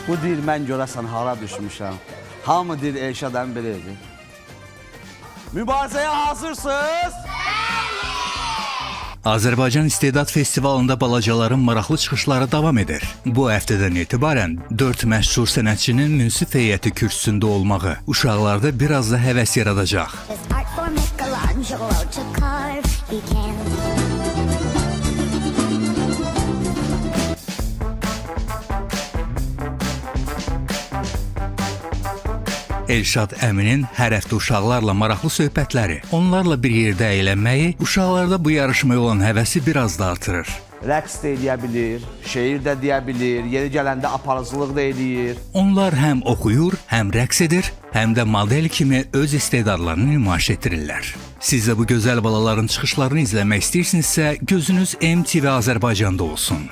Bu deyir, mən görəsən hara düşmüşəm. Hamı deyir, Elşad əmi belə edir. Mübarizəyə hazırsınız? Azərbaycan İstedad Festivalında balacaların maraqlı çıxışları davam edir. Bu həftədən etibarən 4 məşhur sənətçinin münsif heyəti kürsüsündə olmağı uşaqlarda biraz da həvəs yaradacaq. Elşad əminin hər həftə uşaqlarla maraqlı söhbətləri, onlarla bir yerdə əylənməyi uşaqlarda bu yarışmaya olan həvəsi biraz da artırır. Rəqs də edə bilir, şeir də deyə bilir, yeri gələndə aparıcılıq da edir. Onlar həm oxuyur, həm rəqs edir, həm də model kimi öz istedadlarını nümayiş etdirirlər. Siz də bu gözəl balaların çıxışlarını izləmək istəyirsinizsə, gözünüz MTV Azərbaycanda olsun.